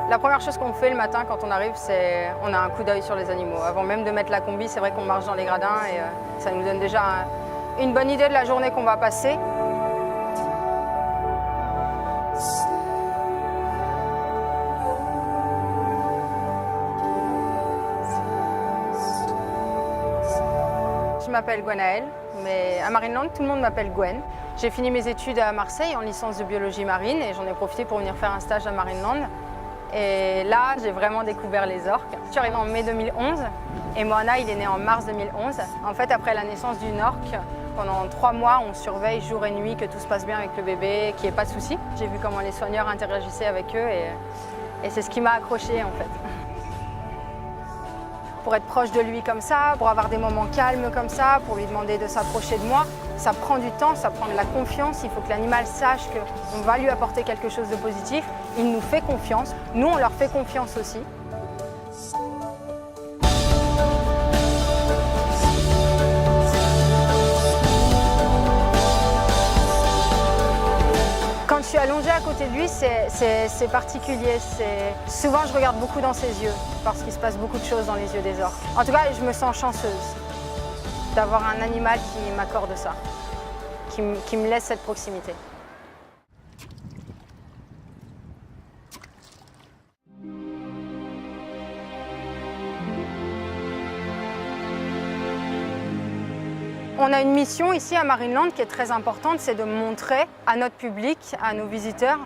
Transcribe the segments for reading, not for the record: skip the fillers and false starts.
La première chose qu'on fait le matin quand on arrive, c'est on a un coup d'œil sur les animaux. Avant même de mettre la combi, c'est vrai qu'on marche dans les gradins et ça nous donne déjà une bonne idée de la journée qu'on va passer. Je m'appelle Gwenaëlle, mais à Marineland, tout le monde m'appelle Gwen. J'ai fini mes études à Marseille en licence de biologie marine et j'en ai profité pour venir faire un stage à Marineland. Et là, j'ai vraiment découvert les orques. Je suis arrivée en mai 2011 et Moana, il est né en mars 2011. En fait, après la naissance d'une orque, pendant 3 mois, on surveille jour et nuit que tout se passe bien avec le bébé, qu'il n'y ait pas de soucis. J'ai vu comment les soigneurs interagissaient avec eux et c'est ce qui m'a accrochée en fait. Pour être proche de lui comme ça, pour avoir des moments calmes comme ça, pour lui demander de s'approcher de moi, ça prend du temps, ça prend de la confiance. Il faut que l'animal sache qu'on va lui apporter quelque chose de positif. Il nous fait confiance, nous on leur fait confiance aussi. Quand je suis allongée à côté de lui, c'est particulier. Souvent, je regarde beaucoup dans ses yeux parce qu'il se passe beaucoup de choses dans les yeux des orques. En tout cas, je me sens chanceuse d'avoir un animal qui m'accorde ça, qui me laisse cette proximité. On a une mission ici à Marineland qui est très importante, c'est de montrer à notre public, à nos visiteurs,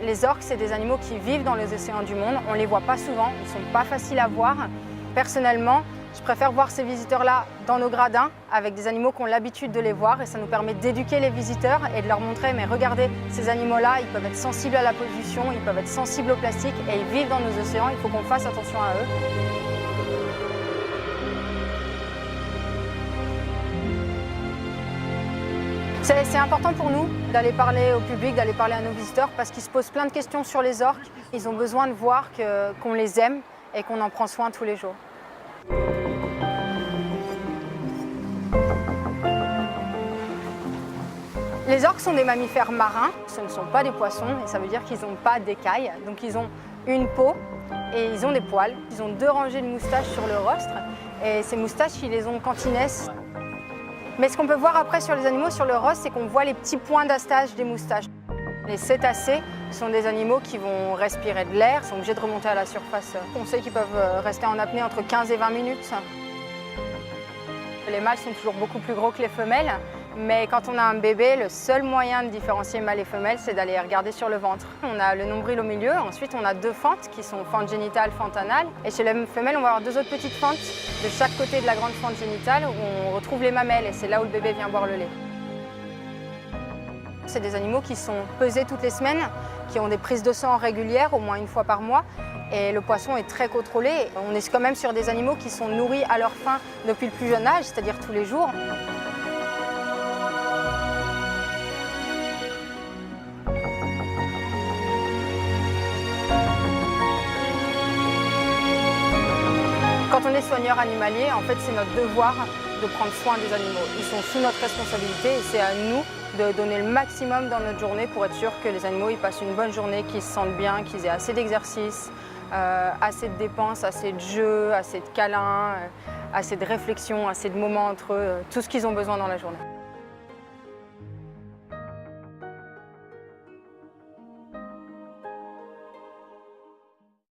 les orques, c'est des animaux qui vivent dans les océans du monde. On ne les voit pas souvent, ils ne sont pas faciles à voir. Personnellement, je préfère voir ces visiteurs-là dans nos gradins avec des animaux qui ont l'habitude de les voir et ça nous permet d'éduquer les visiteurs et de leur montrer, mais regardez, ces animaux-là, ils peuvent être sensibles à la pollution, ils peuvent être sensibles au plastique et ils vivent dans nos océans, il faut qu'on fasse attention à eux. C'est important pour nous d'aller parler au public, d'aller parler à nos visiteurs parce qu'ils se posent plein de questions sur les orques. Ils ont besoin de voir qu'on les aime et qu'on en prend soin tous les jours. Les orques sont des mammifères marins, ce ne sont pas des poissons et ça veut dire qu'ils n'ont pas d'écailles. Donc ils ont une peau et ils ont des poils. Ils ont 2 rangées de moustaches sur le rostre et ces moustaches, ils les ont quand ils naissent. Mais ce qu'on peut voir après sur les animaux, sur le rostre, c'est qu'on voit les petits points d'astage des moustaches. Les cétacés sont des animaux qui vont respirer de l'air, sont obligés de remonter à la surface. On sait qu'ils peuvent rester en apnée entre 15 et 20 minutes. Les mâles sont toujours beaucoup plus gros que les femelles, mais quand on a un bébé, le seul moyen de différencier mâle et femelle, c'est d'aller regarder sur le ventre. On a le nombril au milieu, ensuite on a 2 fentes qui sont fente génitale, fente anale. Et chez les femelles, on va avoir 2 autres petites fentes de chaque côté de la grande fente génitale où on retrouve les mamelles et c'est là où le bébé vient boire le lait. C'est des animaux qui sont pesés toutes les semaines, qui ont des prises de sang régulières, au moins 1 fois par mois. Et le poisson est très contrôlé. On est quand même sur des animaux qui sont nourris à leur faim depuis le plus jeune âge, c'est-à-dire tous les jours. Quand on est soigneur animalier, en fait, c'est notre devoir de prendre soin des animaux. Ils sont sous notre responsabilité et c'est à nous de donner le maximum dans notre journée pour être sûr que les animaux ils passent une bonne journée, qu'ils se sentent bien, qu'ils aient assez d'exercice, assez de dépenses, assez de jeux, assez de câlins, assez de réflexion, assez de moments entre eux, tout ce qu'ils ont besoin dans la journée.